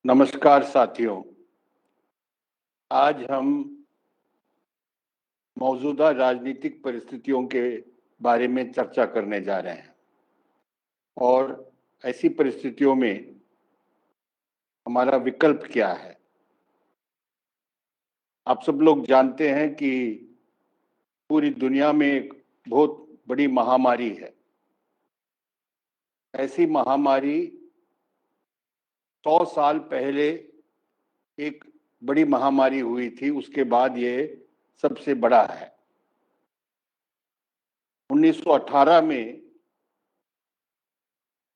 नमस्कार साथियों। आज हम मौजूदा राजनीतिक परिस्थितियों के बारे में चर्चा करने जा रहे हैं और ऐसी परिस्थितियों में हमारा विकल्प क्या है। आप सब लोग जानते हैं कि पूरी दुनिया में एक बहुत बड़ी महामारी है। ऐसी महामारी 100 साल पहले एक बड़ी महामारी हुई थी, उसके बाद ये सबसे बड़ा है। 1918 में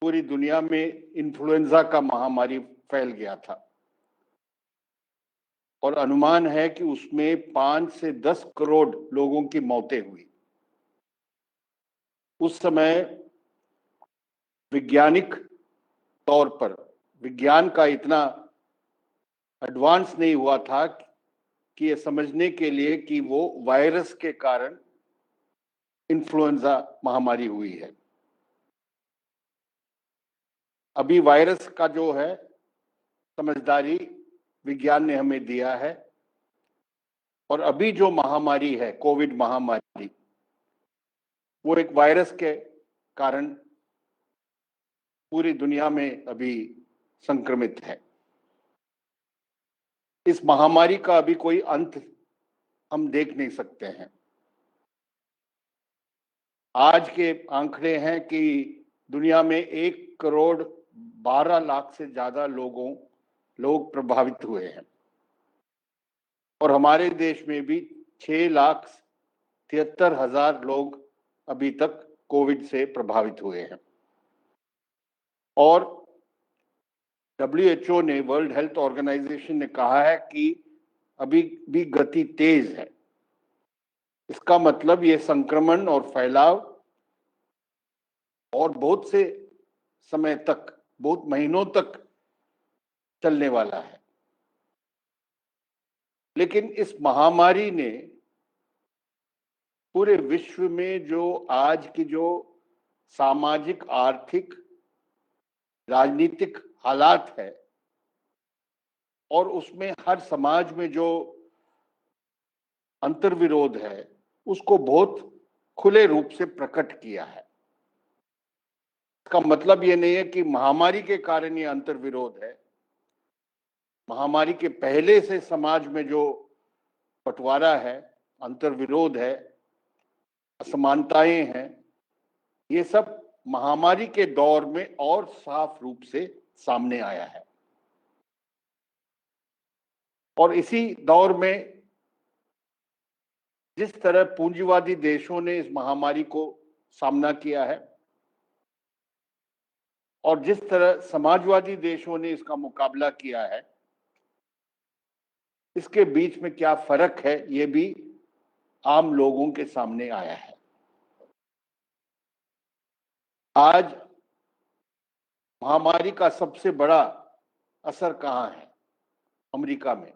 पूरी दुनिया में इन्फ्लुएंजा का महामारी फैल गया था और अनुमान है कि उसमें 5 से 10 करोड़ लोगों की मौतें हुई। उस समय वैज्ञानिक तौर पर विज्ञान का इतना एडवांस नहीं हुआ था कि ये समझने के लिए कि वो वायरस के कारण इन्फ्लुएंजा महामारी हुई है। अभी वायरस का जो है समझदारी विज्ञान ने हमें दिया है और अभी जो महामारी है कोविड महामारी, वो एक वायरस के कारण पूरी दुनिया में अभी संक्रमित है। इस महामारी का अभी कोई अंत हम देख नहीं सकते हैं। आज के आंकड़े हैं कि दुनिया में 1,12,00,000 से ज्यादा लोग प्रभावित हुए हैं और हमारे देश में भी 6,73,000 लोग अभी तक कोविड से प्रभावित हुए हैं। और WHO ने, वर्ल्ड हेल्थ ऑर्गेनाइजेशन ने कहा है कि अभी भी गति तेज है। इसका मतलब ये संक्रमण और फैलाव और बहुत से समय तक, बहुत महीनों तक चलने वाला है। लेकिन इस महामारी ने पूरे विश्व में जो आज की जो सामाजिक, आर्थिक, राजनीतिक हालात है और उसमें हर समाज में जो अंतर्विरोध है, उसको बहुत खुले रूप से प्रकट किया है। इसका मतलब ये नहीं है कि महामारी के कारण ये अंतर्विरोध है। महामारी के पहले से समाज में जो बंटवारा है, अंतर्विरोध है, असमानताएं हैं, ये सब महामारी के दौर में और साफ रूप से सामने आया है। और इसी दौर में जिस तरह पूंजीवादी देशों ने इस महामारी को सामना किया है और जिस तरह समाजवादी देशों ने इसका मुकाबला किया है, इसके बीच में क्या फर्क है, ये भी आम लोगों के सामने आया है। आज महामारी का सबसे बड़ा असर कहां है? अमेरिका में,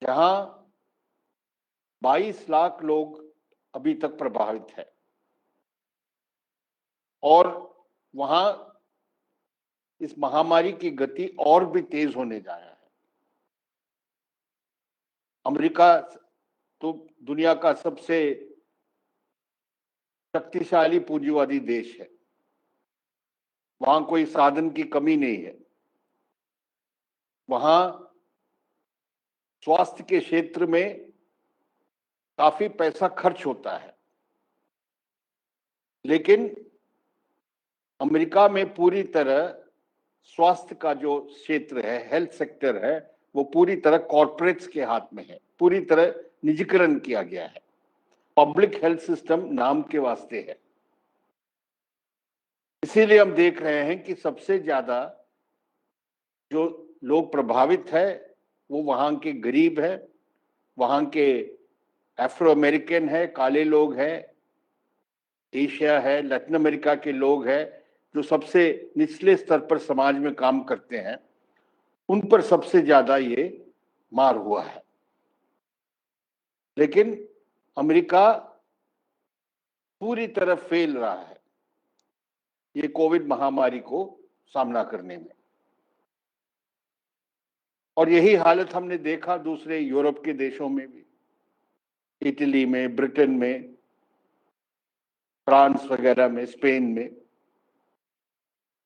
जहां 22 लाख लोग अभी तक प्रभावित है और वहां इस महामारी की गति और भी तेज होने जा रहा है। अमेरिका तो दुनिया का सबसे शक्तिशाली पूंजीवादी देश है। वहां कोई साधन की कमी नहीं है। वहां स्वास्थ्य के क्षेत्र में काफी पैसा खर्च होता है, लेकिन अमेरिका में पूरी तरह स्वास्थ्य का जो क्षेत्र है, हेल्थ सेक्टर है, वो पूरी तरह कॉर्पोरेट्स के हाथ में है। पूरी तरह निजीकरण किया गया है। पब्लिक हेल्थ सिस्टम नाम के वास्ते है। इसीलिए हम देख रहे हैं कि सबसे ज्यादा जो लोग प्रभावित है वो वहां के गरीब है, वहां के अफ्रो अमेरिकन है, काले लोग हैं, एशिया है, लैटिन अमेरिका के लोग हैं, जो सबसे निचले स्तर पर समाज में काम करते हैं, उन पर सबसे ज्यादा ये मार हुआ है। लेकिन अमेरिका पूरी तरह फेल रहा है ये कोविड महामारी को सामना करने में। और यही हालत हमने देखा दूसरे यूरोप के देशों में भी, इटली में, ब्रिटेन में, फ्रांस वगैरह में, स्पेन में।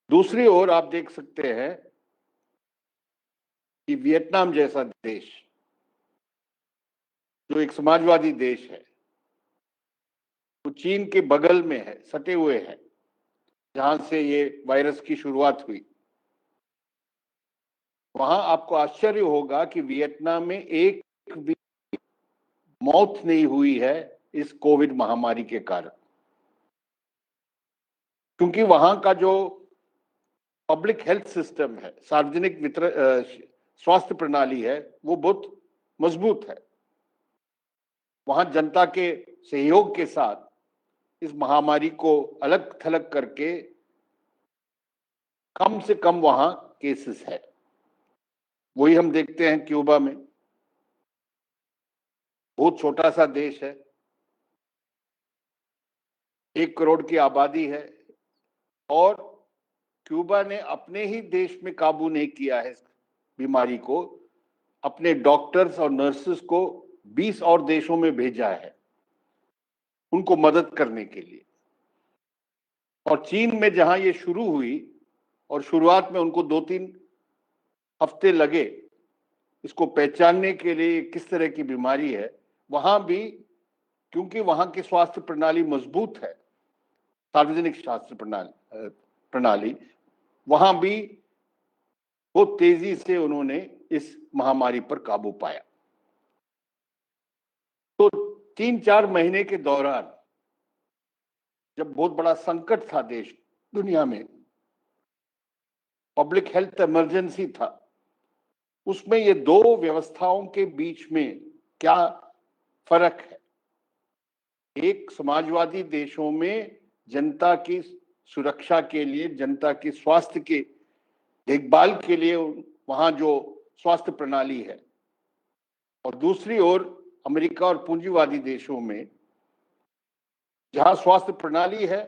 दूसरी ओर आप देख सकते हैं कि वियतनाम जैसा देश, जो एक समाजवादी देश है, वो चीन के बगल में है, सटे हुए है, जहां से ये वायरस की शुरुआत हुई। वहां आपको आश्चर्य होगा कि वियतनाम में एक भी मौत नहीं हुई है इस कोविड महामारी के कारण, क्योंकि वहां का जो पब्लिक हेल्थ सिस्टम है, सार्वजनिक वितरण स्वास्थ्य प्रणाली है, वो बहुत मजबूत है। वहां जनता के सहयोग के साथ इस महामारी को अलग थलग करके कम से कम वहां केसेस है। वही हम देखते हैं क्यूबा में, बहुत छोटा सा देश है, 1 करोड़ की आबादी है, और क्यूबा ने अपने ही देश में काबू नहीं किया है इस बीमारी को, अपने डॉक्टर्स और नर्सेस को 20 और देशों में भेजा है उनको मदद करने के लिए। और चीन में जहां ये शुरू हुई और शुरुआत में उनको 2-3 हफ्ते लगे इसको पहचानने के लिए किस तरह की बीमारी है, वहां भी क्योंकि वहां की स्वास्थ्य प्रणाली मजबूत है, सार्वजनिक स्वास्थ्य प्रणाली, वहां भी बहुत तेजी से उन्होंने इस महामारी पर काबू पाया। तो 3-4 महीने के दौरान जब बहुत बड़ा संकट था देश दुनिया में, पब्लिक हेल्थ इमरजेंसी था, उसमें ये दो व्यवस्थाओं के बीच में क्या फर्क है? एक, समाजवादी देशों में जनता की सुरक्षा के लिए, जनता की स्वास्थ्य के देखभाल के लिए वहां जो स्वास्थ्य प्रणाली है, और दूसरी ओर अमेरिका और पूंजीवादी देशों में जहां स्वास्थ्य प्रणाली है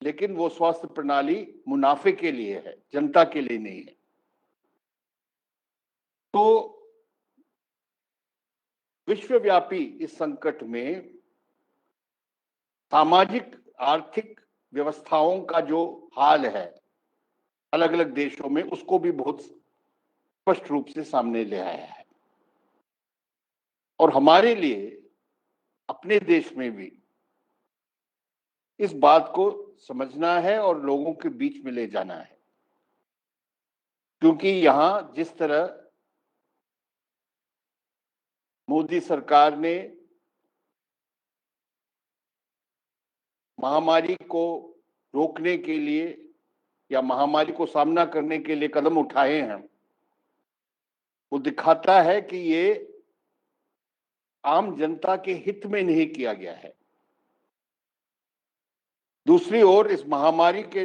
लेकिन वो स्वास्थ्य प्रणाली मुनाफे के लिए है, जनता के लिए नहीं है। तो विश्वव्यापी इस संकट में सामाजिक आर्थिक व्यवस्थाओं का जो हाल है अलग अलग देशों में, उसको भी बहुत स्पष्ट रूप से सामने ले आया है। और हमारे लिए अपने देश में भी इस बात को समझना है और लोगों के बीच में ले जाना है, क्योंकि यहां जिस तरह मोदी सरकार ने महामारी को रोकने के लिए या महामारी को सामना करने के लिए कदम उठाए हैं, वो दिखाता है कि ये आम जनता के हित में नहीं किया गया है। दूसरी ओर इस महामारी के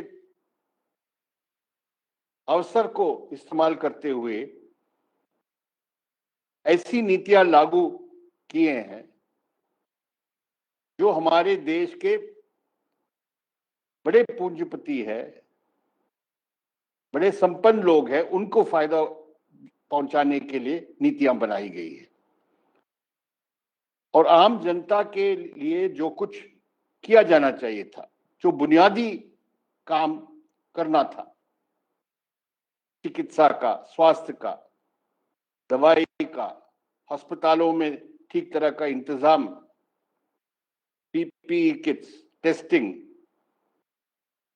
अवसर को इस्तेमाल करते हुए ऐसी नीतियां लागू किए हैं जो हमारे देश के बड़े पूंजीपति है, बड़े संपन्न लोग हैं, उनको फायदा पहुंचाने के लिए नीतियां बनाई गई है। और आम जनता के लिए जो कुछ किया जाना चाहिए था, जो बुनियादी काम करना था, चिकित्सा का, स्वास्थ्य का, दवाई का, अस्पतालों में ठीक तरह का इंतजाम, PPE kits, testing,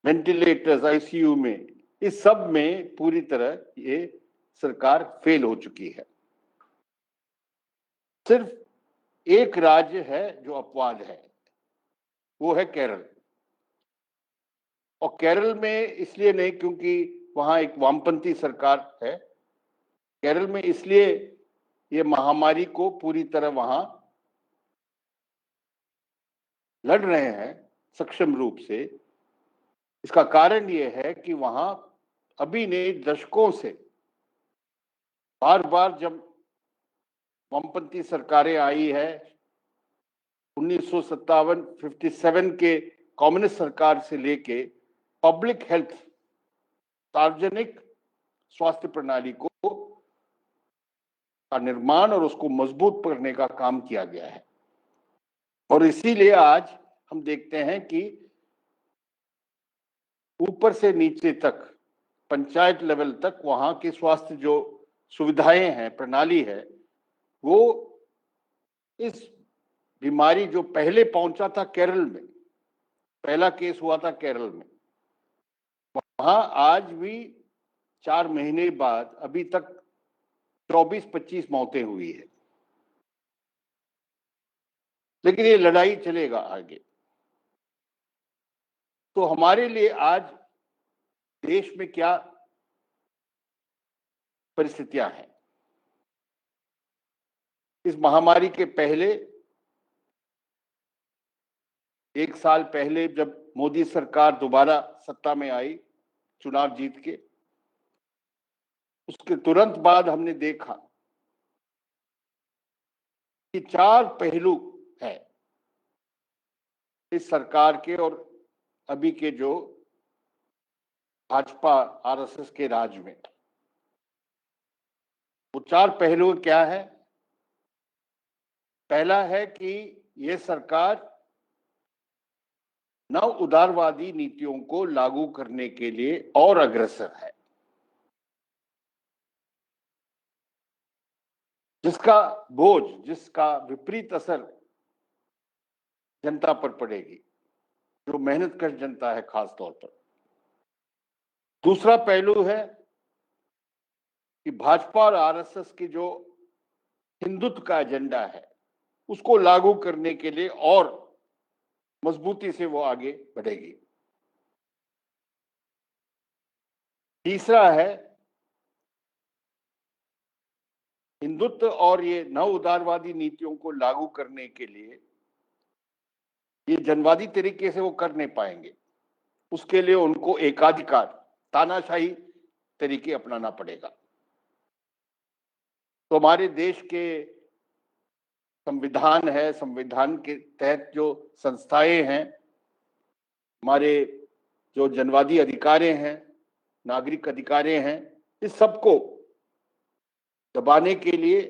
ventilators ICU में, इस सब में पूरी तरह ये सरकार फेल हो चुकी है। सिर्फ एक राज्य है जो अपवाद है, वो है केरल। और केरल में इसलिए नहीं क्योंकि वहां एक वामपंथी सरकार है, केरल में इसलिए ये महामारी को पूरी तरह वहां लड़ रहे हैं सक्षम रूप से। इसका कारण ये है कि वहां अभी ने दशकों से बार बार जब वामपंथी सरकारें आई है, 1957 के कम्युनिस्ट सरकार से लेके पब्लिक हेल्थ, सार्वजनिक स्वास्थ्य प्रणाली को का निर्माण और उसको मजबूत करने का काम किया गया है। और इसीलिए आज हम देखते हैं कि ऊपर से नीचे तक, पंचायत लेवल तक वहां की स्वास्थ्य जो सुविधाएं हैं, प्रणाली है, वो इस बीमारी जो पहले पहुंचा था केरल में, पहला केस हुआ था केरल में, वहां आज भी 4 महीने बाद अभी तक 24-25 मौतें हुई है। लेकिन ये लड़ाई चलेगा आगे। तो हमारे लिए आज देश में क्या परिस्थितियां हैं? इस महामारी के पहले, 1 साल पहले जब मोदी सरकार दोबारा सत्ता में आई, चुनाव जीत के, उसके तुरंत बाद हमने देखा कि 4 पहलू है इस सरकार के और अभी के जो भाजपा आरएसएस के राज में। वो 4 पहलू क्या है? पहला है कि ये सरकार नव उदारवादी नीतियों को लागू करने के लिए और अग्रसर है, जिसका बोझ, जिसका विपरीत असर जनता पर पड़ेगी, जो मेहनतकश जनता है खास तौर पर। दूसरा पहलू है कि भाजपा और आरएसएस की जो हिंदुत्व का एजेंडा है, उसको लागू करने के लिए और मजबूती से वो आगे बढ़ेगी। तीसरा है हिंदुत्व और ये नव उदारवादी नीतियों को लागू करने के लिए ये जनवादी तरीके से वो कर नहीं पाएंगे, उसके लिए उनको एकाधिकार, तानाशाही तरीके अपनाना पड़ेगा। तो हमारे देश के संविधान है, संविधान के तहत जो संस्थाएं हैं, हमारे जो जनवादी अधिकारें हैं, नागरिक अधिकारें हैं, इस सबको दबाने के लिए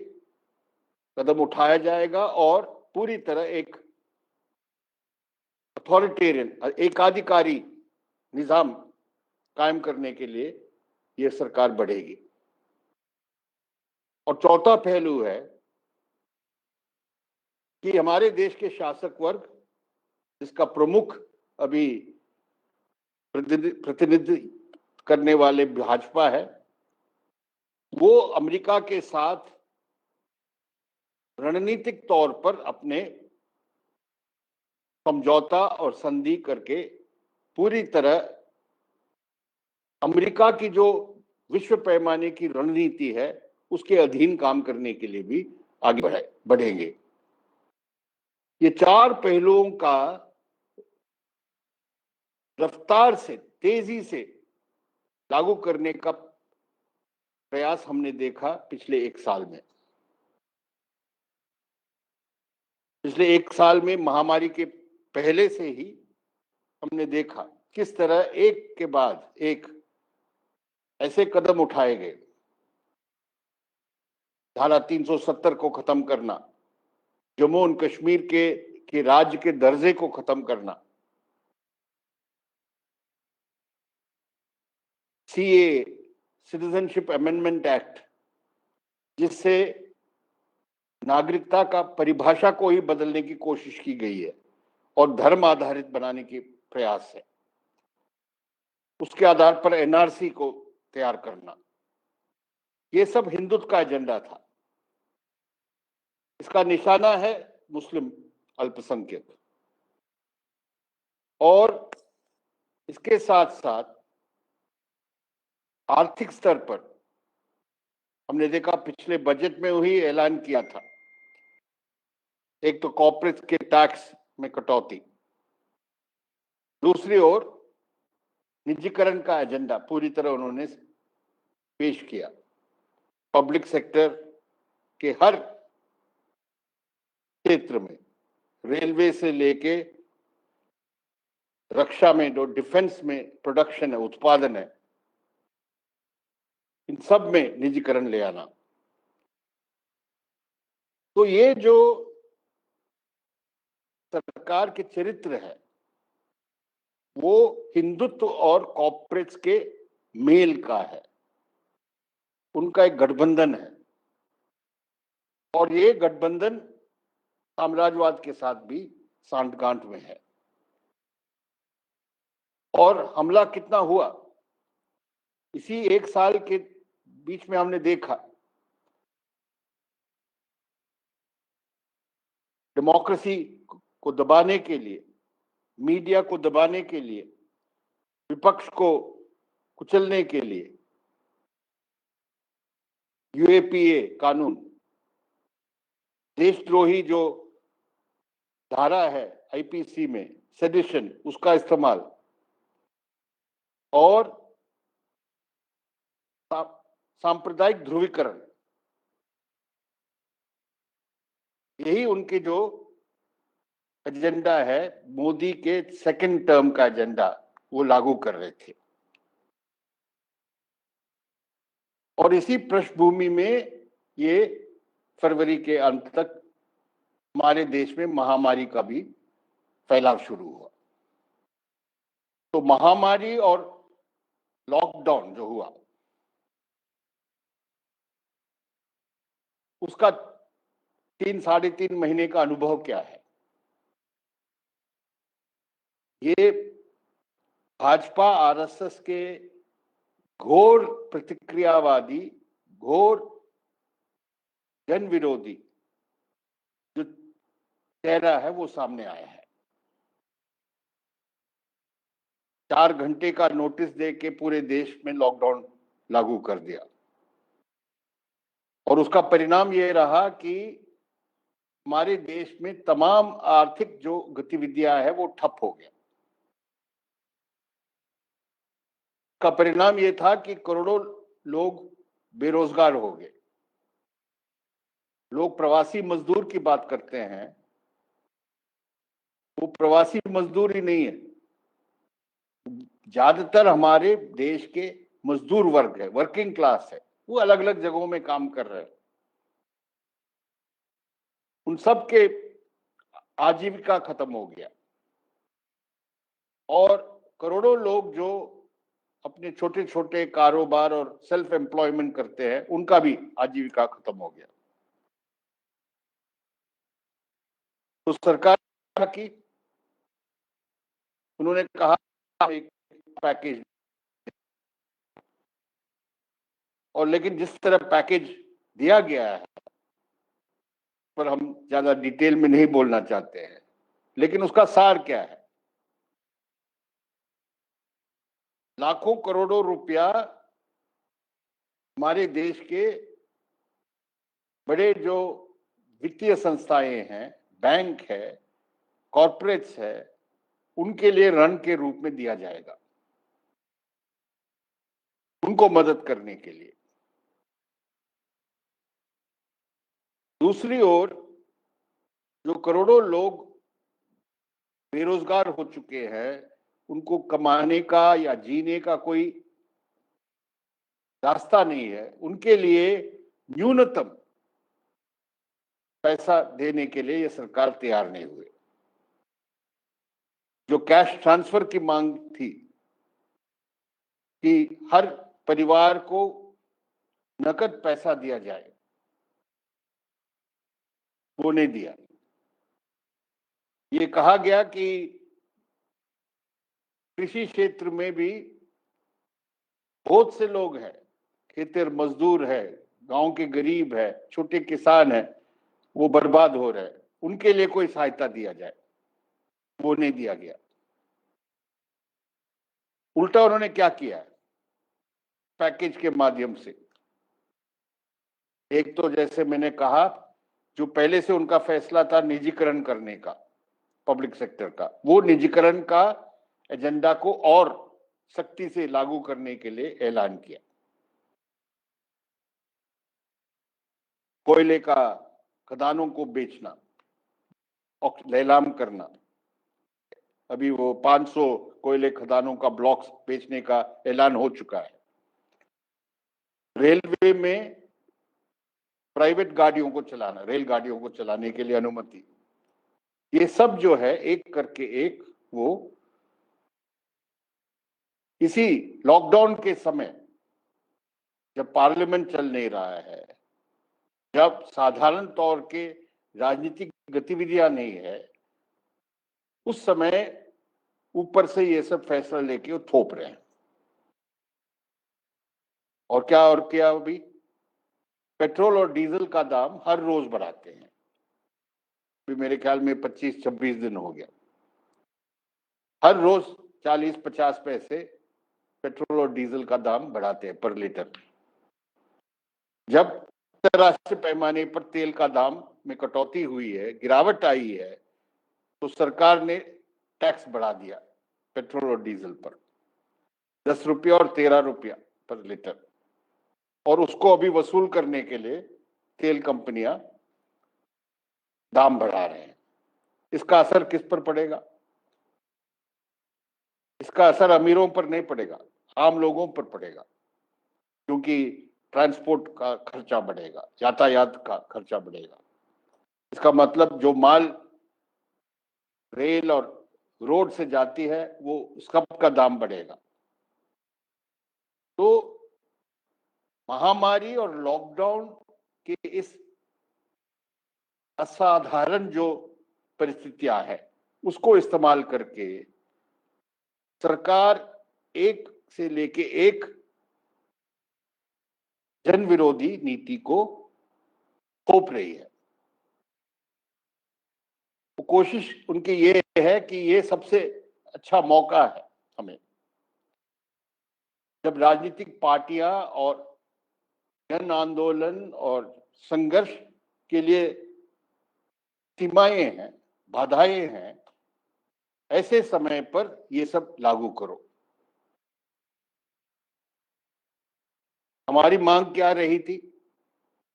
कदम उठाया जाएगा और पूरी तरह एक अथॉरिटेरियन, एकाधिकारी निजाम कायम करने के लिए यह सरकार बढ़ेगी। और चौथा पहलू है कि हमारे देश के शासक वर्ग, जिसका प्रमुख अभी प्रतिनिधि करने वाले भाजपा है, वो अमेरिका के साथ रणनीतिक तौर पर अपने समझौता और संधि करके पूरी तरह अमेरिका की जो विश्व पैमाने की रणनीति है उसके अधीन काम करने के लिए भी आगे बढ़ेंगे। ये 4 पहलुओं का रफ्तार से, तेजी से लागू करने का प्रयास हमने देखा पिछले 1 साल में। पिछले 1 साल में महामारी के पहले से ही हमने देखा किस तरह एक के बाद एक ऐसे कदम उठाए गए। धारा 370 को खत्म करना, जम्मू और कश्मीर के राज्य के दर्जे को खत्म करना, सीए, सिटीजनशिप अमेंडमेंट एक्ट, जिससे नागरिकता का परिभाषा को ही बदलने की कोशिश की गई है और धर्म आधारित बनाने की प्रयास है, उसके आधार पर एनआरसी को तैयार करना, ये सब हिंदुत्व का एजेंडा था। इसका निशाना है मुस्लिम अल्पसंख्यक। और इसके साथ साथ आर्थिक स्तर पर हमने देखा, पिछले बजट में वही ऐलान किया था, एक तो कॉर्पोरेट के टैक्स में कटौती, दूसरी ओर निजीकरण का एजेंडा पूरी तरह उन्होंने पेश किया। पब्लिक सेक्टर के हर क्षेत्र में, रेलवे से लेके रक्षा में, जो डिफेंस में प्रोडक्शन है, उत्पादन है, इन सब में निजीकरण ले आना। तो ये जो सरकार के चरित्र है वो हिंदुत्व और कॉर्पोरेट्स के मेल का है, उनका एक गठबंधन है, और ये गठबंधन साम्राज्यवाद के साथ भी सांठगांठ में है। और हमला कितना हुआ, इसी एक साल के बीच में हमने देखा डेमोक्रेसी को दबाने के लिए, मीडिया को दबाने के लिए, विपक्ष को कुचलने के लिए यूएपीए कानून, देशद्रोही जो धारा है आईपीसी में, सेडिशन, उसका इस्तेमाल, और सांप्रदायिक ध्रुवीकरण, यही उनके जो एजेंडा है, मोदी के सेकंड टर्म का एजेंडा वो लागू कर रहे थे। और इसी पृष्ठभूमि में ये फरवरी के अंत तक हमारे देश में महामारी का भी फैलाव शुरू हुआ। तो महामारी और लॉकडाउन जो हुआ उसका 3-3.5 महीने का अनुभव क्या है? ये भाजपा आरएसएस के घोर प्रतिक्रियावादी, घोर जन विरोधी जो चेहरा है वो सामने आया है। 4 घंटे का नोटिस दे के पूरे देश में लॉकडाउन लागू कर दिया, और उसका परिणाम ये रहा कि हमारे देश में तमाम आर्थिक जो गतिविधियां है वो ठप हो गया। का परिणाम ये था कि करोड़ों लोग बेरोजगार हो गए। लोग प्रवासी मजदूर की बात करते हैं, वो प्रवासी मजदूर ही नहीं है, ज्यादातर हमारे देश के मजदूर वर्ग है, वर्किंग क्लास है, वो अलग अलग जगहों में काम कर रहे हैं। उन सब के आजीविका खत्म हो गया, और करोड़ों लोग जो अपने छोटे छोटे कारोबार और सेल्फ एम्प्लॉयमेंट करते हैं उनका भी आजीविका खत्म हो गया। तो सरकार की उन्होंने कहा एक पैकेज, और लेकिन जिस तरह पैकेज दिया गया है पर हम ज्यादा डिटेल में नहीं बोलना चाहते हैं, लेकिन उसका सार क्या है? लाखों करोड़ों रुपया हमारे देश के बड़े जो वित्तीय संस्थाएं हैं, बैंक है, कॉर्पोरेट्स है, उनके लिए ऋण के रूप में दिया जाएगा, उनको मदद करने के लिए। दूसरी ओर जो करोड़ों लोग बेरोजगार हो चुके हैं, उनको कमाने का या जीने का कोई रास्ता नहीं है, उनके लिए न्यूनतम पैसा देने के लिए ये सरकार तैयार नहीं हुई। जो कैश ट्रांसफर की मांग थी कि हर परिवार को नकद पैसा दिया जाए, वो नहीं दिया। ये कहा गया कि कृषि क्षेत्र में भी बहुत से लोग हैं, खेतर मजदूर है, गांव के गरीब है, छोटे किसान है, वो बर्बाद हो रहे हैं, उनके लिए कोई सहायता दिया जाए, वो नहीं दिया गया। उल्टा उन्होंने क्या किया है पैकेज के माध्यम से? एक तो जैसे मैंने कहा, जो पहले से उनका फैसला था निजीकरण करने का पब्लिक सेक्टर का, वो निजीकरण का एजेंडा को और सख्ती से लागू करने के लिए ऐलान किया। कोयले का खदानों को बेचना, नीलाम करना, अभी वो 500 कोयले खदानों का ब्लॉक्स बेचने का ऐलान हो चुका है। रेलवे में प्राइवेट गाड़ियों को चलाना, रेलगाड़ियों को चलाने के लिए अनुमति, ये सब जो है एक करके एक वो इसी लॉकडाउन के समय जब पार्लियामेंट चल नहीं रहा है, जब साधारण तौर के राजनीतिक गतिविधियां नहीं है, उस समय ऊपर से ये सब फैसला लेके वो थोप रहे हैं। और क्या अभी पेट्रोल और डीजल का दाम हर रोज बढ़ाते हैं। अभी मेरे ख्याल में 25-26 दिन हो गया, हर रोज 40-50 पैसे पेट्रोल और डीजल का दाम बढ़ाते हैं पर लीटर। जब अंतरराष्ट्रीय पैमाने पर तेल का दाम में कटौती हुई है, गिरावट आई है, तो सरकार ने टैक्स बढ़ा दिया पेट्रोल और डीजल पर 10 रुपया और 13 रुपया पर लीटर, और उसको अभी वसूल करने के लिए तेल कंपनियां दाम बढ़ा रहे हैं। इसका असर किस पर पड़ेगा? इसका असर अमीरों पर नहीं पड़ेगा, आम लोगों पर पड़ेगा, क्योंकि ट्रांसपोर्ट का खर्चा बढ़ेगा, यातायात का खर्चा बढ़ेगा। इसका मतलब जो माल रेल और रोड से जाती है वो उसका का दाम बढ़ेगा। तो महामारी और लॉकडाउन के इस असाधारण जो परिस्थितियां है उसको इस्तेमाल करके सरकार एक से लेके एक जन विरोधी नीति को थोप रही है। तो कोशिश उनकी ये है कि ये सबसे अच्छा मौका है हमें, जब राजनीतिक पार्टियां और जन आंदोलन और संघर्ष के लिए सीमाएं हैं, बाधाएं हैं, ऐसे समय पर ये सब लागू करो। हमारी मांग क्या रही थी?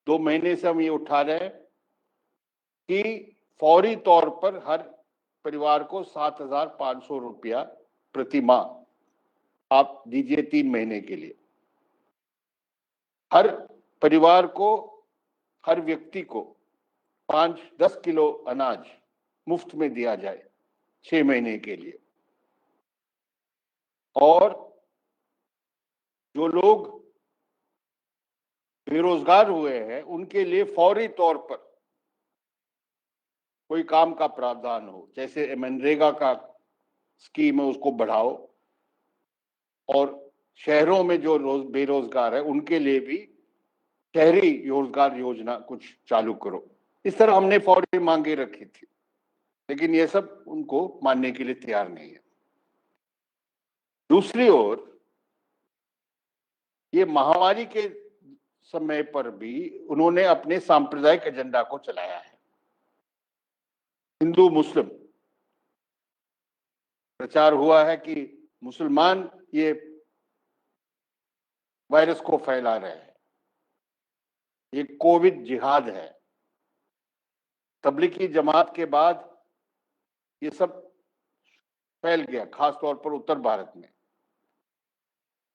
2 महीने से हम ये उठा रहे हैं कि फौरी तौर पर हर परिवार को 7,500 रुपया प्रति माह आप दीजिए 3 महीने के लिए। हर परिवार को, हर व्यक्ति को 5-10 किलो अनाज मुफ्त में दिया जाए 6 महीने के लिए। और जो लोग बेरोजगार हुए हैं उनके लिए फौरी तौर पर कोई काम का प्रावधान हो, जैसे मनरेगा का स्कीम है उसको बढ़ाओ, और शहरों में जो बेरोजगार है उनके लिए भी शहरी रोजगार योजना कुछ चालू करो। इस तरह हमने फौरी मांगे रखी थी, लेकिन ये सब उनको मानने के लिए तैयार नहीं है। दूसरी ओर ये महामारी के समय पर भी उन्होंने अपने सांप्रदायिक एजेंडा को चलाया है। हिंदू मुस्लिम प्रचार हुआ है कि मुसलमान ये वायरस को फैला रहे हैं, ये कोविड जिहाद है। तबलीगी जमात के बाद ये सब फैल गया, खासतौर पर उत्तर भारत में।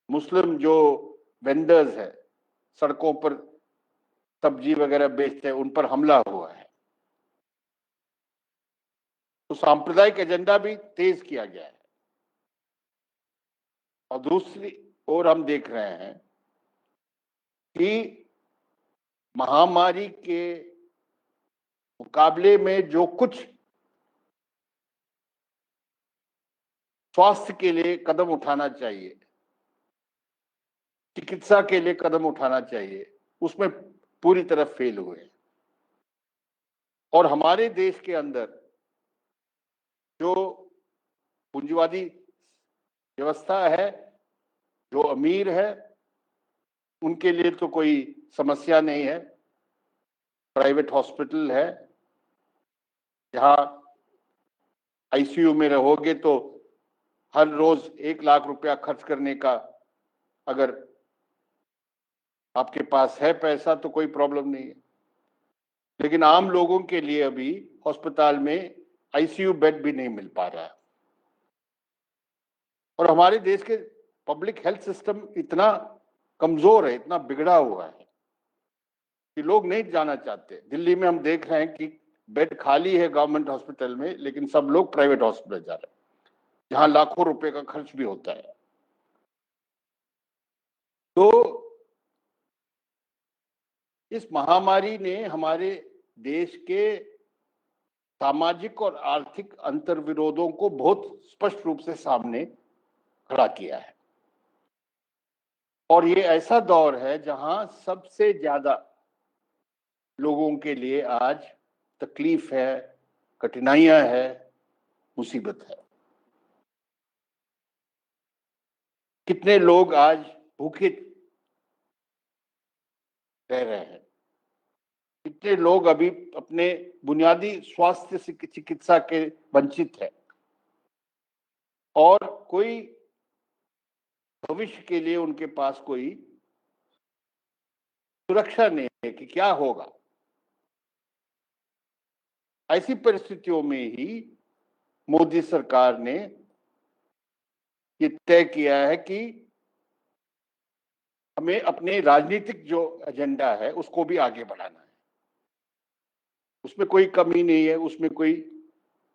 मुस्लिम जो वेंडर्स है, सड़कों पर सब्जी वगैरह बेचते हैं, उन पर हमला हुआ है। तो सांप्रदायिक एजेंडा भी तेज किया गया है। और दूसरी ओर हम देख रहे हैं कि महामारी के मुकाबले में जो कुछ स्वास्थ्य के लिए कदम उठाना चाहिए, चिकित्सा के लिए कदम उठाना चाहिए, उसमें पूरी तरह फेल हुए। और हमारे देश के अंदर जो पूंजीवादी व्यवस्था है, जो अमीर है उनके लिए तो कोई समस्या नहीं है। प्राइवेट हॉस्पिटल है, जहां आईसीयू में रहोगे तो हर रोज 1 लाख रुपया खर्च करने का अगर आपके पास है पैसा तो कोई प्रॉब्लम नहीं है। लेकिन आम लोगों के लिए अभी अस्पताल में आईसीयू बेड भी नहीं मिल पा रहा है। और हमारे देश के पब्लिक हेल्थ सिस्टम इतना कमजोर है, इतना बिगड़ा हुआ है कि लोग नहीं जाना चाहते। दिल्ली में हम देख रहे हैं कि बेड खाली है गवर्नमेंट हॉस्पिटल में, लेकिन सब लोग प्राइवेट हॉस्पिटल जा रहे हैं, जहां लाखों रुपए का खर्च भी होता है। तो इस महामारी ने हमारे देश के सामाजिक और आर्थिक अंतर्विरोधों को बहुत स्पष्ट रूप से सामने खड़ा किया है। और ये ऐसा दौर है जहां सबसे ज्यादा लोगों के लिए आज तकलीफ है, कठिनाइयां है, मुसीबत है। कितने लोग आज भूखे रह रहे हैं, कितने लोग अभी अपने बुनियादी स्वास्थ्य चिकित्सा के वंचित है, और कोई भविष्य के लिए उनके पास कोई सुरक्षा नहीं है कि क्या होगा। ऐसी परिस्थितियों में ही मोदी सरकार ने ये तय किया है कि हमें अपने राजनीतिक जो एजेंडा है उसको भी आगे बढ़ाना है। उसमें कोई कमी नहीं है, उसमें कोई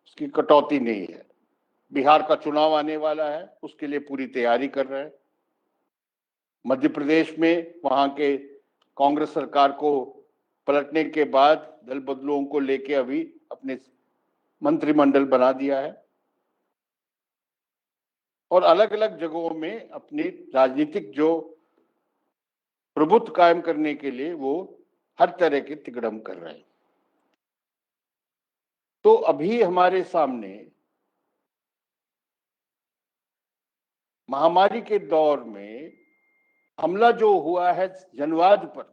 उसकी कटौती नहीं है। बिहार का चुनाव आने वाला है, उसके लिए पूरी तैयारी कर रहे हैं। मध्य प्रदेश में वहां के कांग्रेस सरकार को पलटने के बाद दल बदलुओं को लेके अभी अपने मंत्रिमंडल बना दिया है, और अलग अलग जगहों में अपनी राजनीतिक जो प्रभुत्व कायम करने के लिए वो हर तरह के तिकड़म कर रहे हैं। तो अभी हमारे सामने महामारी के दौर में हमला जो हुआ है जनवाद पर,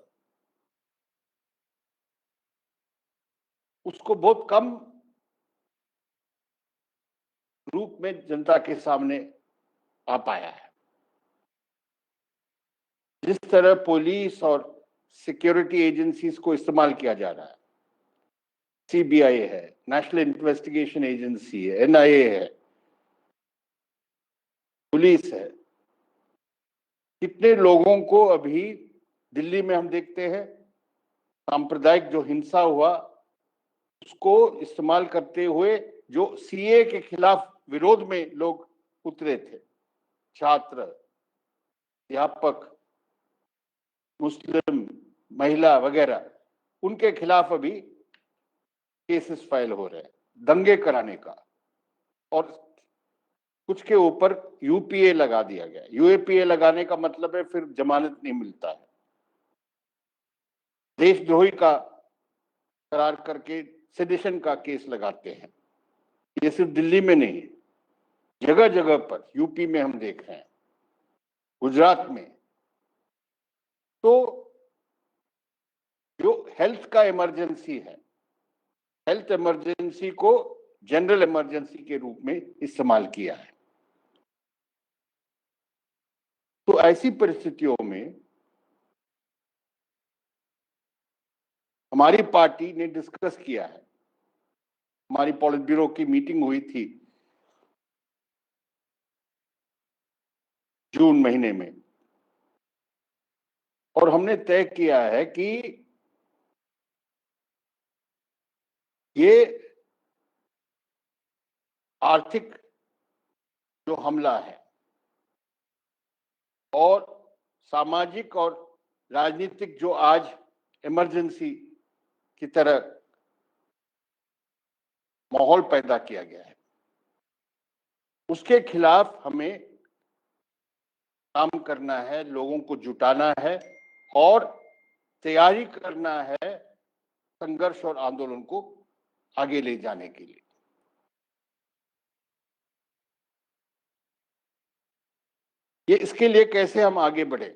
उसको बहुत कम रूप में जनता के सामने आ पाया है। जिस तरह पुलिस और सिक्योरिटी एजेंसीज को इस्तेमाल किया जा रहा है, सीबीआई है, नेशनल इन्वेस्टिगेशन एजेंसी है, एनआईए है, पुलिस है, कितने लोगों को अभी दिल्ली में हम देखते हैं सांप्रदायिक जो हिंसा हुआ उसको इस्तेमाल करते हुए जो सीए के खिलाफ विरोध में लोग उतरे थे, छात्र, अध्यापक, मुस्लिम, महिला वगैरह, उनके खिलाफ अभी केसेस फाइल हो रहे हैं दंगे कराने का, और कुछ के ऊपर यूपीए लगा दिया गया। यूएपीए लगाने का मतलब है फिर जमानत नहीं मिलता है, देशद्रोही का करार करके सेडिशन का केस लगाते हैं। ये सिर्फ दिल्ली में नहीं, जगह जगह पर, यूपी में हम देख रहे हैं, गुजरात में। तो जो हेल्थ का इमरजेंसी है, हेल्थ इमरजेंसी को जनरल इमरजेंसी के रूप में इस्तेमाल किया है। तो ऐसी परिस्थितियों में हमारी पार्टी ने डिस्कस किया है, हमारी पॉलिट ब्यूरो की मीटिंग हुई थी जून महीने में, और हमने तय किया है कि ये आर्थिक जो हमला है और सामाजिक और राजनीतिक जो आज इमरजेंसी की तरह माहौल पैदा किया गया है, उसके खिलाफ हमें काम करना है, लोगों को जुटाना है और तैयारी करना है संघर्ष और आंदोलन को आगे ले जाने के लिए। ये इसके लिए कैसे हम आगे बढ़े?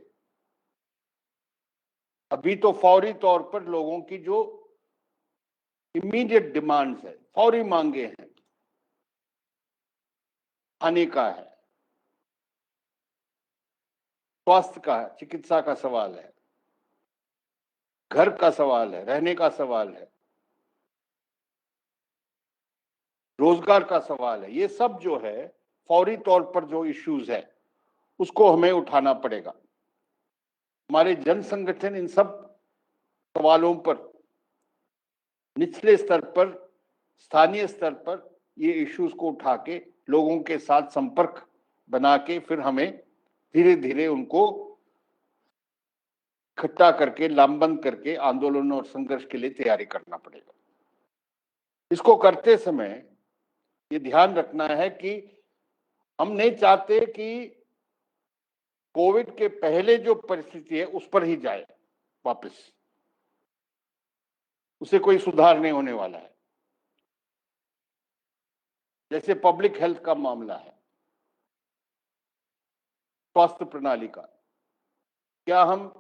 अभी तो फौरी तौर पर लोगों की जो इमीडिएट डिमांड्स है, फौरी मांगे हैं, खाने का है, स्वास्थ्य का है, चिकित्सा का सवाल है, घर का सवाल है, रहने का सवाल है, रोजगार का सवाल है। ये सब जो है फौरी तौर पर जो इश्यूज है उसको हमें उठाना पड़ेगा। हमारे जन संगठन इन सब सवालों पर निचले स्तर पर, स्थानीय स्तर पर ये इश्यूज को उठा के लोगों के साथ संपर्क बना के फिर हमें धीरे धीरे उनको इकट्ठा करके, लामबंद करके आंदोलन और संघर्ष के लिए तैयारी करना पड़ेगा। इसको करते समय ये ध्यान रखना है कि हम नहीं चाहते कि कोविड के पहले जो परिस्थिति है उस पर ही जाए वापस, उसे कोई सुधार नहीं होने वाला है। जैसे पब्लिक हेल्थ का मामला है, स्वास्थ्य प्रणाली का, क्या हम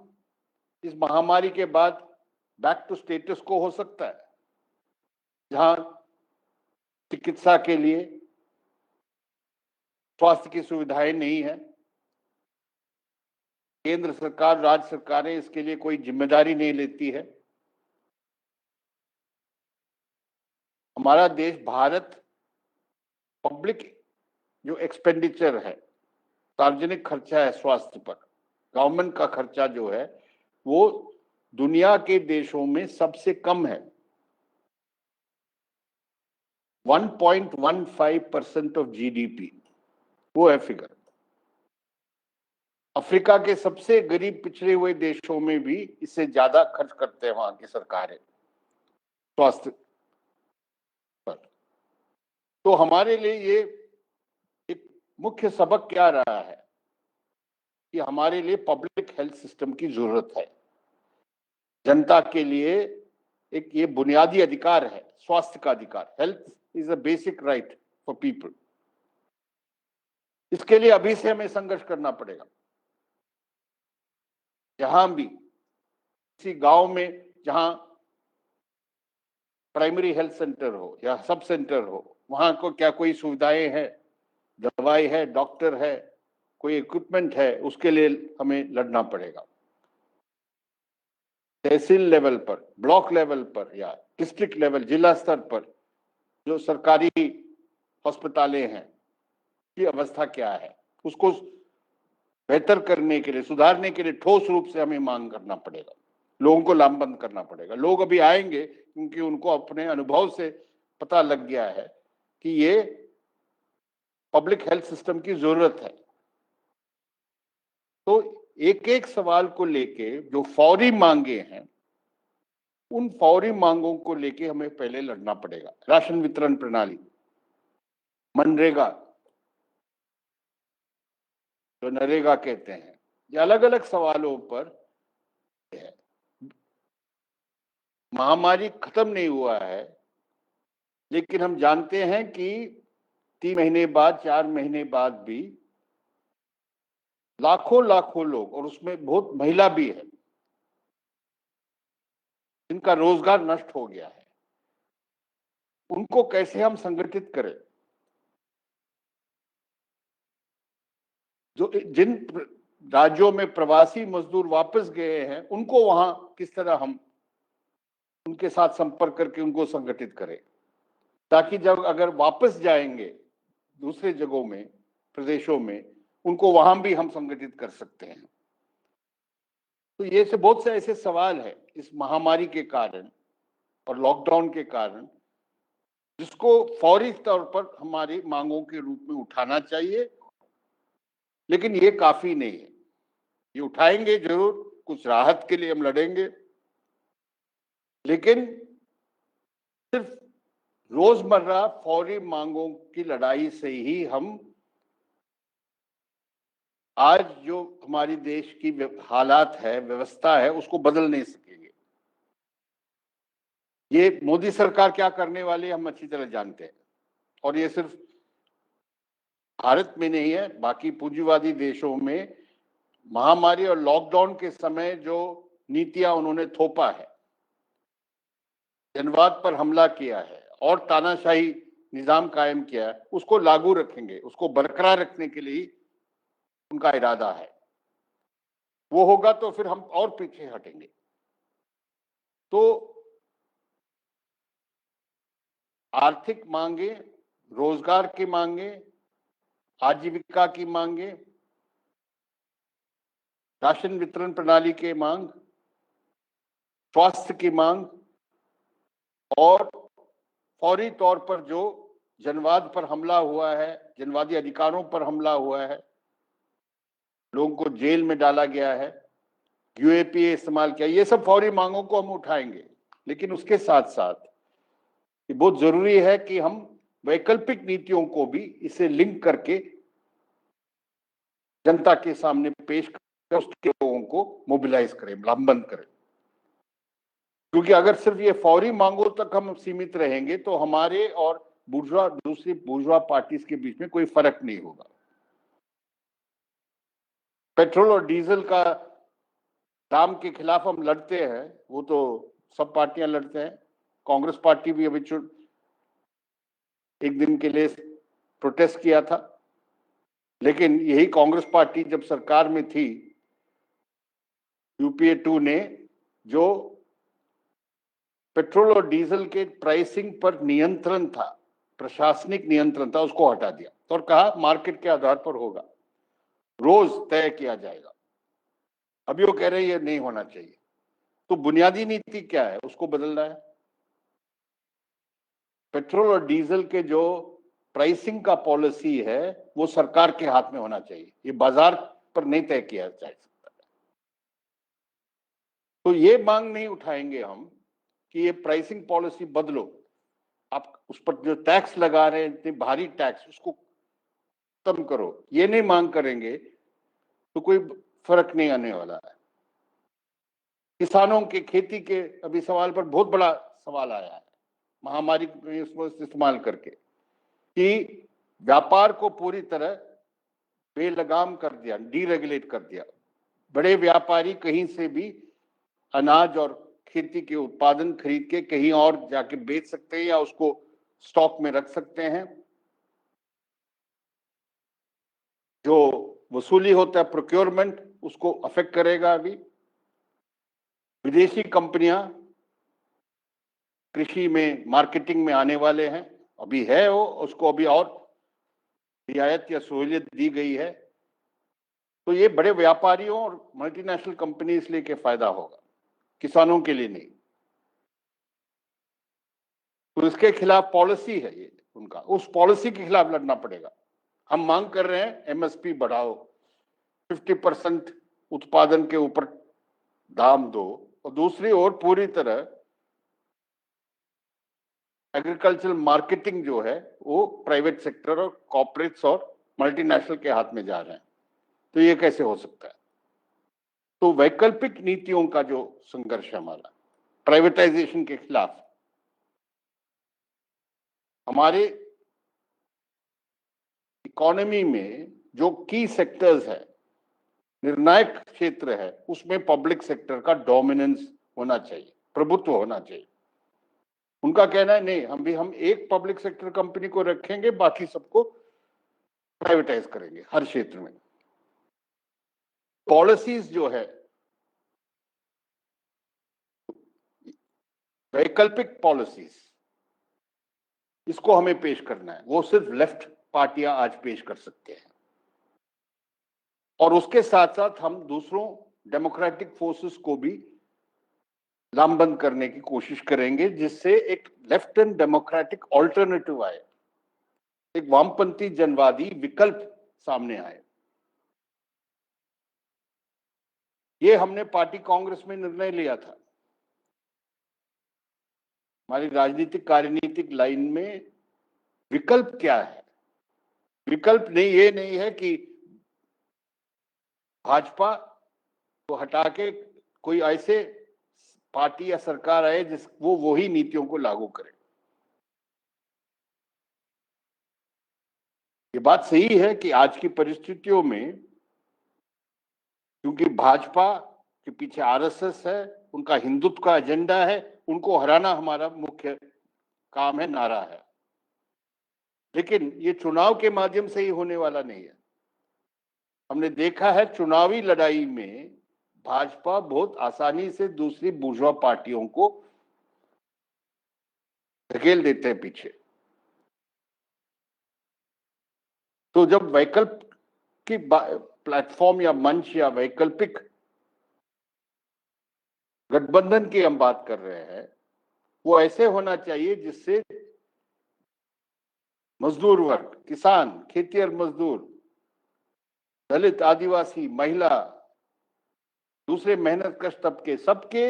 इस महामारी के बाद बैक टू स्टेटस को हो सकता है, जहां चिकित्सा के लिए स्वास्थ्य की सुविधाएं नहीं है, केंद्र सरकार, राज्य सरकारें इसके लिए कोई जिम्मेदारी नहीं लेती है। हमारा देश भारत पब्लिक जो एक्सपेंडिचर है, सार्वजनिक खर्चा है स्वास्थ्य पर, गवर्नमेंट का खर्चा जो है वो दुनिया के देशों में सबसे कम है। 1.15% ऑफ जीडीपी, वो है फिगर। अफ्रीका के सबसे गरीब पिछड़े हुए देशों में भी इससे ज्यादा खर्च करते हैं वहां की सरकारें स्वास्थ्य पर। तो हमारे लिए ये एक मुख्य सबक क्या रहा है कि हमारे लिए पब्लिक हेल्थ सिस्टम की जरूरत है। जनता के लिए एक ये बुनियादी अधिकार है, स्वास्थ्य का अधिकार। Health is a basic right for people. इसके लिए अभी से हमें संघर्ष करना पड़ेगा। जहां भी किसी गांव में जहां प्राइमरी हेल्थ सेंटर हो या सब सेंटर हो, वहां को क्या कोई सुविधाएं हैं, दवाई है, डॉक्टर है, कोई इक्विपमेंट है, उसके लिए हमें लड़ना पड़ेगा। तहसील लेवल पर, ब्लॉक लेवल पर या डिस्ट्रिक्ट लेवल, जिला स्तर पर जो सरकारी अस्पतालें हैं की अवस्था क्या है, उसको बेहतर करने के लिए, सुधारने के लिए ठोस रूप से हमें मांग करना पड़ेगा। लोगों को लामबंद करना पड़ेगा। लोग अभी आएंगे क्योंकि उनको अपने अनुभव से पता लग गया है कि ये पब्लिक हेल्थ सिस्टम की जरूरत है। तो एक एक सवाल को लेके जो फौरी मांगे हैं, उन फौरी मांगों को लेके हमें पहले लड़ना पड़ेगा। राशन वितरण प्रणाली, मनरेगा जो नरेगा कहते हैं, ये अलग अलग सवालों पर है। महामारी खत्म नहीं हुआ है, लेकिन हम जानते हैं कि 3 महीने बाद, 4 महीने बाद भी लाखों लाखों लोग, और उसमें बहुत महिला भी है, जिनका रोजगार नष्ट हो गया है। उनको कैसे हम संगठित करें? जो जिन राज्यों में प्रवासी मजदूर वापस गए हैं, उनको वहां किस तरह हम उनके साथ संपर्क करके उनको संगठित करें, ताकि जब अगर वापस जाएंगे दूसरे जगहों में, प्रदेशों में, उनको वहां भी हम संगठित कर सकते हैं। तो ये से बहुत से ऐसे सवाल है इस महामारी के कारण और लॉकडाउन के कारण, जिसको फौरी तौर पर हमारी मांगों के रूप में उठाना चाहिए। लेकिन ये काफी नहीं है। ये उठाएंगे जरूर, कुछ राहत के लिए हम लड़ेंगे, लेकिन सिर्फ रोजमर्रा फौरी मांगों की लड़ाई से ही हम आज जो हमारी देश की हालात है, व्यवस्था है, उसको बदल नहीं सकेंगे। ये मोदी सरकार क्या करने वाली है हम अच्छी तरह जानते हैं, और ये सिर्फ भारत में नहीं है, बाकी पूंजीवादी देशों में महामारी और लॉकडाउन के समय जो नीतियां उन्होंने थोपा है, जनवाद पर हमला किया है और तानाशाही निजाम कायम किया है, उसको लागू रखेंगे, उसको बरकरार रखने के लिए उनका इरादा है। वो होगा तो फिर हम और पीछे हटेंगे। तो आर्थिक मांगे, रोजगार की मांगे, आजीविका की मांगे, राशन वितरण प्रणाली के मांग, स्वास्थ्य की मांग और फौरी तौर पर जो जनवाद पर हमला हुआ है, जनवादी अधिकारों पर हमला हुआ है, लोगों को जेल में डाला गया है, यूएपीए इस्तेमाल किया, ये सब फौरी मांगों को हम उठाएंगे। लेकिन उसके साथ साथ ये बहुत जरूरी है कि हम वैकल्पिक नीतियों को भी इसे लिंक करके जनता के सामने पेश कर उसके लोगों को मोबिलाइज करें, लामबंद करें। क्योंकि अगर सिर्फ ये फौरी मांगों तक हम सीमित रहेंगे तो हमारे और दूसरी बुर्जुआ पार्टीज के बीच में कोई फर्क नहीं होगा। पेट्रोल और डीजल का दाम के खिलाफ हम लड़ते हैं, वो तो सब पार्टियां लड़ते हैं। कांग्रेस पार्टी भी अभी एक दिन के लिए प्रोटेस्ट किया था, लेकिन यही कांग्रेस पार्टी जब सरकार में थी, यूपीए 2 ने जो पेट्रोल और डीजल के प्राइसिंग पर नियंत्रण था, प्रशासनिक नियंत्रण था, उसको हटा दिया और कहा मार्केट के आधार पर होगा, रोज तय किया जाएगा। अभी वो कह रहे हैं ये नहीं होना चाहिए। तो बुनियादी नीति क्या है, उसको बदलना है। पेट्रोल और डीजल के जो प्राइसिंग का पॉलिसी है वो सरकार के हाथ में होना चाहिए, ये बाजार पर नहीं तय किया जा सकता। तो ये मांग नहीं उठाएंगे हम कि ये प्राइसिंग पॉलिसी बदलो, आप उस पर जो टैक्स लगा रहे हैं, इतने भारी टैक्स, उसको खत्म करो, ये नहीं मांग करेंगे तो कोई फर्क नहीं आने वाला है। किसानों के खेती के अभी सवाल पर बहुत बड़ा सवाल आया है, महामारी में इसको इस्तेमाल करके, कि व्यापार को पूरी तरह बेलगाम कर दिया, डीरेगुलेट कर दिया। बड़े व्यापारी कहीं से भी अनाज और खेती के उत्पादन खरीद के कहीं और जाके बेच सकते हैं या उसको स्टॉक में रख सकते हैं। जो वसूली होता है प्रोक्योरमेंट, उसको अफेक्ट करेगा। अभी विदेशी कंपनियां कृषि में मार्केटिंग में आने वाले हैं, अभी है वो, उसको अभी और रियायत या सहूलियत दी गई है। तो ये बड़े व्यापारियों और मल्टीनेशनल कंपनी इसलिए के फायदा होगा, किसानों के लिए नहीं। तो इसके खिलाफ पॉलिसी है ये उनका, उस पॉलिसी के खिलाफ लड़ना पड़ेगा। हम मांग कर रहे हैं एमएसपी बढ़ाओ, 50% उत्पादन के ऊपर दाम दो, और दूसरी ओर पूरी तरह एग्रीकल्चरल मार्केटिंग जो है वो प्राइवेट सेक्टर और कॉर्पोरेट्स और मल्टीनेशनल के हाथ में जा रहे हैं। तो ये कैसे हो सकता है? तो वैकल्पिक नीतियों का जो संघर्ष है हमारा, प्राइवेटाइजेशन के खिलाफ, हमारे इकोनॉमी में जो की सेक्टर्स है, निर्णायक क्षेत्र है, उसमें पब्लिक सेक्टर का डोमिनेंस होना चाहिए, प्रभुत्व होना चाहिए। उनका कहना है नहीं, हम एक पब्लिक सेक्टर कंपनी को रखेंगे, बाकी सबको प्राइवेटाइज करेंगे हर क्षेत्र में। पॉलिसीज जो है, वैकल्पिक पॉलिसीज, इसको हमें पेश करना है। वो सिर्फ लेफ्ट पार्टियां आज पेश कर सकते हैं, और उसके साथ साथ हम दूसरों डेमोक्रेटिक फोर्सेस को भी लामबंद करने की कोशिश करेंगे, जिससे एक लेफ्ट एंड डेमोक्रेटिक ऑल्टरनेटिव आए, एक वामपंथी जनवादी विकल्प सामने आए। ये हमने पार्टी कांग्रेस में निर्णय लिया था। हमारी राजनीतिक कार्यनीतिक लाइन में विकल्प क्या है? विकल्प नहीं, ये नहीं है कि भाजपा को हटा के कोई ऐसे पार्टी या सरकार आए जिस वो वही नीतियों को लागू करे। ये बात सही है कि आज की परिस्थितियों में, क्योंकि भाजपा के पीछे आरएसएस है, उनका हिंदुत्व का एजेंडा है, उनको हराना हमारा मुख्य काम है, नारा है। लेकिन ये चुनाव के माध्यम से ही होने वाला नहीं है। हमने देखा है चुनावी लड़ाई में भाजपा बहुत आसानी से दूसरी बुर्जुआ पार्टियों को धकेल देते हैं पीछे। तो जब वैकल्प की प्लेटफॉर्म या मंच या वैकल्पिक गठबंधन की हम बात कर रहे हैं, वो ऐसे होना चाहिए जिससे मजदूर वर्ग, किसान, खेतिहर मजदूर, दलित, आदिवासी, महिला, दूसरे मेहनतकश तबके, सबके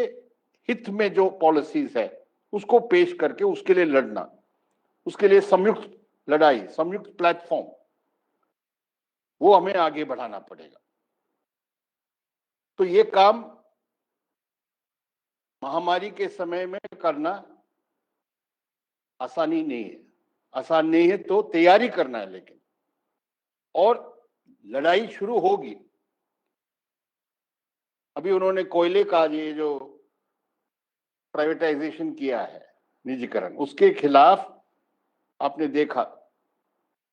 हित में जो पॉलिसीज है उसको पेश करके उसके लिए लड़ना, उसके लिए संयुक्त लड़ाई, संयुक्त प्लेटफॉर्म, वो हमें आगे बढ़ाना पड़ेगा। तो ये काम महामारी के समय में करना आसानी नहीं है, आसान नहीं है, तो तैयारी करना है। लेकिन और लड़ाई शुरू होगी। अभी उन्होंने कोयले का ये जो प्राइवेटाइजेशन किया है, निजीकरण, उसके खिलाफ आपने देखा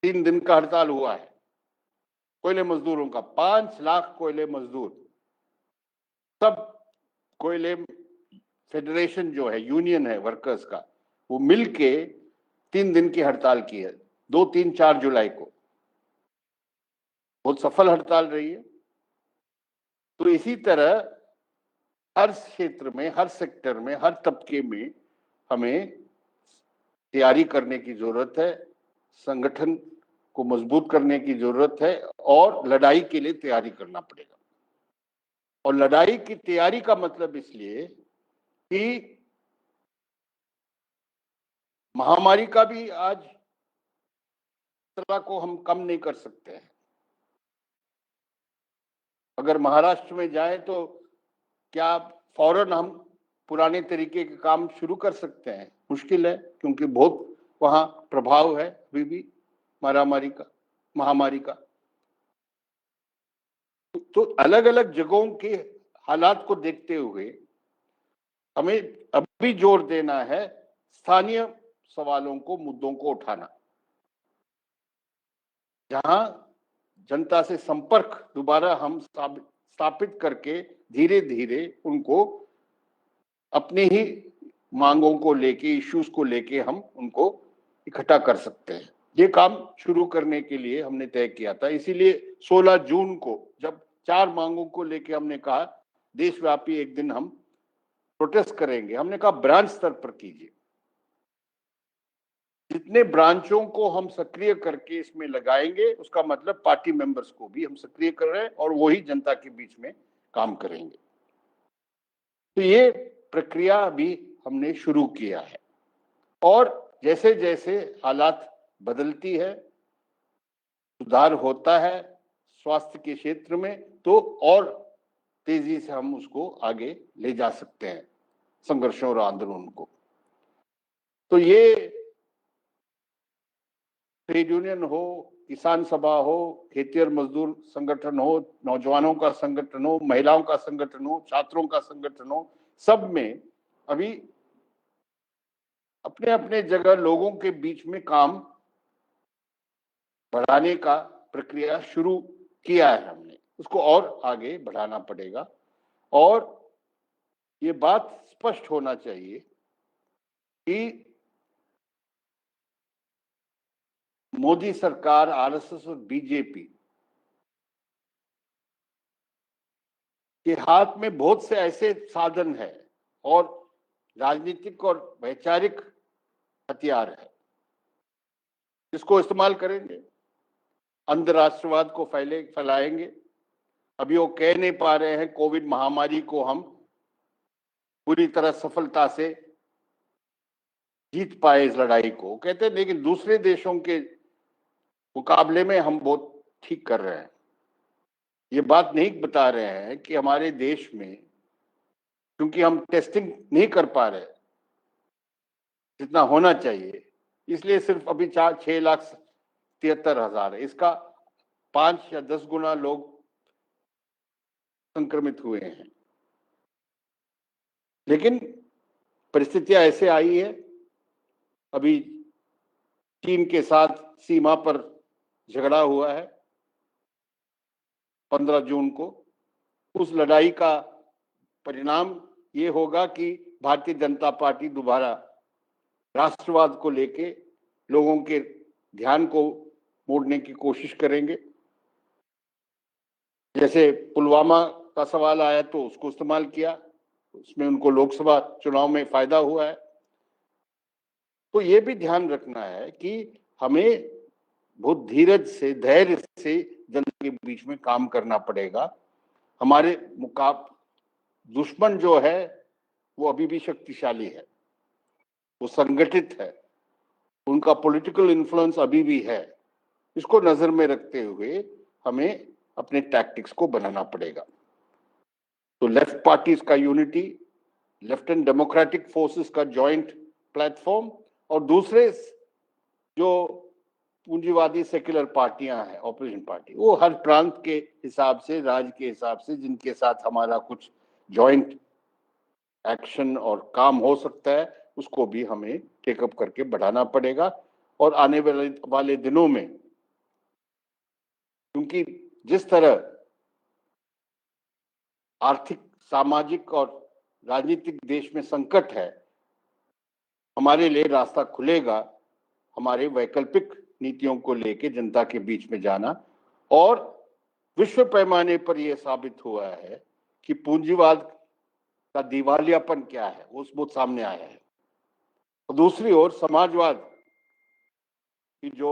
3 दिन का हड़ताल हुआ है कोयले मजदूरों का। 5 लाख कोयले मजदूर, सब कोयले फेडरेशन जो है, यूनियन है वर्कर्स का, वो मिलके 3 दिन की हड़ताल की है, 2, 3, 4 जुलाई को। बहुत सफल हड़ताल रही है। तो इसी तरह हर क्षेत्र में, हर सेक्टर में, हर तबके में हमें तैयारी करने की जरूरत है, संगठन को मजबूत करने की जरूरत है और लड़ाई के लिए तैयारी करना पड़ेगा। और लड़ाई की तैयारी का मतलब इसलिए कि महामारी का भी आज खतरा को हम कम नहीं कर सकते हैं। अगर महाराष्ट्र में जाए तो क्या फौरन हम पुराने तरीके के काम शुरू कर सकते हैं? मुश्किल है, क्योंकि बहुत वहां प्रभाव है अभी भी महामारी का। तो अलग अलग जगहों के हालात को देखते हुए हमें अभी जोर देना है स्थानीय सवालों को, मुद्दों को उठाना, जहां जनता से संपर्क दोबारा हम स्थापित करके धीरे धीरे उनको अपनी ही मांगों को लेके, इश्यूज को लेके हम उनको इकट्ठा कर सकते हैं। ये काम शुरू करने के लिए हमने तय किया था। इसीलिए 16 जून को जब 4 मांगों को लेके हमने कहा देशव्यापी एक दिन हम प्रोटेस्ट करेंगे, हमने कहा ब्रांच स्तर पर कीजिए। जितने ब्रांचों को हम सक्रिय करके इसमें लगाएंगे, उसका मतलब पार्टी मेंबर्स को भी हम सक्रिय कर रहे हैं और वही जनता के बीच में काम करेंगे। तो ये प्रक्रिया भी हमने शुरू किया है और जैसे जैसे हालात बदलती है, सुधार होता है स्वास्थ्य के क्षेत्र में, तो और तेजी से हम उसको आगे ले जा सकते हैं, संघर्षों और आंदोलन को। तो ये ट्रेड यूनियन हो, किसान सभा हो, खेतिहर मजदूर संगठन हो, नौजवानों का संगठन हो, महिलाओं का संगठन हो, छात्रों का संगठन हो, सब में अभी अपने अपने जगह लोगों के बीच में काम बढ़ाने का प्रक्रिया शुरू किया है हमने, उसको और आगे बढ़ाना पड़ेगा। और ये बात स्पष्ट होना चाहिए कि मोदी सरकार, आरएसएस और बीजेपी के हाथ में बहुत से ऐसे साधन है और राजनीतिक और वैचारिक हथियार है, जिसको इस्तेमाल करेंगे, अंधराष्ट्रवाद को फैलाएंगे। अभी वो कह नहीं पा रहे हैं कोविड महामारी को हम पूरी तरह सफलता से जीत पाए, इस लड़ाई को कहते हैं, लेकिन दूसरे देशों के मुकाबले में हम बहुत ठीक कर रहे हैं। ये बात नहीं बता रहे हैं कि हमारे देश में, क्योंकि हम टेस्टिंग नहीं कर पा रहे जितना होना चाहिए, इसलिए सिर्फ अभी 6,73,000 है। इसका 5 या 10 गुना लोग संक्रमित हुए हैं। लेकिन परिस्थितियां ऐसे आई है, अभी चीन के साथ सीमा पर झगड़ा हुआ है 15 जून को। उस लड़ाई का परिणाम ये होगा कि भारतीय जनता पार्टी दोबारा राष्ट्रवाद को लेके लोगों के ध्यान को मोड़ने की कोशिश करेंगे। जैसे पुलवामा का सवाल आया तो उसको इस्तेमाल किया, उसमें उनको लोकसभा चुनाव में फायदा हुआ है। तो ये भी ध्यान रखना है कि हमें बहुत धीरज से, धैर्य से जनता के बीच में काम करना पड़ेगा। हमारे दुश्मन जो है वो अभी भी शक्तिशाली है, वो संगठित है, उनका पॉलिटिकल इन्फ्लुएंस अभी भी है। इसको नजर में रखते हुए हमें अपने टैक्टिक्स को बनाना पड़ेगा। तो लेफ्ट पार्टीज का unity, left and democratic forces का जॉइंट प्लेटफॉर्म, और दूसरे जो पूंजीवादी सेक्युलर पार्टियां हैं, ऑपोजिशन पार्टी, वो हर प्रांत के हिसाब से, राज्य के हिसाब से, जिनके साथ हमारा कुछ जॉइंट एक्शन और काम हो सकता है, उसको भी हमें टेकअप करके बढ़ाना पड़ेगा। और आने वाले दिनों में, क्योंकि जिस तरह आर्थिक, सामाजिक और राजनीतिक देश में संकट है, हमारे लिए रास्ता खुलेगा हमारे वैकल्पिक नीतियों को लेके जनता के बीच में जाना। और विश्व पैमाने पर यह साबित हुआ है कि पूंजीवाद का दिवालियापन क्या है, वो बहुत सामने आया है। और दूसरी ओर समाजवाद की जो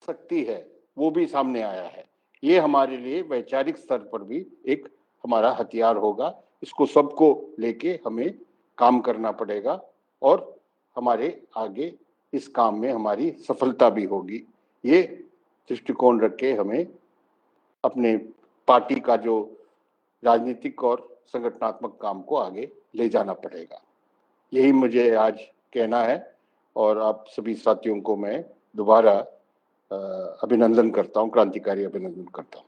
शक्ति है वो भी सामने आया है। ये हमारे लिए वैचारिक स्तर पर भी एक हमारा हथियार होगा। इसको सबको लेके हमें काम करना पड़ेगा और हमारे आगे इस काम में हमारी सफलता भी होगी। ये दृष्टिकोण रख के हमें अपने पार्टी का जो राजनीतिक और संगठनात्मक काम को आगे ले जाना पड़ेगा। यही मुझे आज कहना है और आप सभी साथियों को मैं दोबारा अभिनंदन करता हूं, क्रांतिकारी अभिनंदन करता हूं।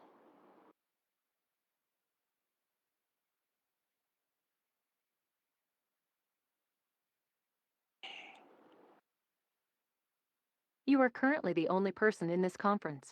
You are currently the only person in this conference.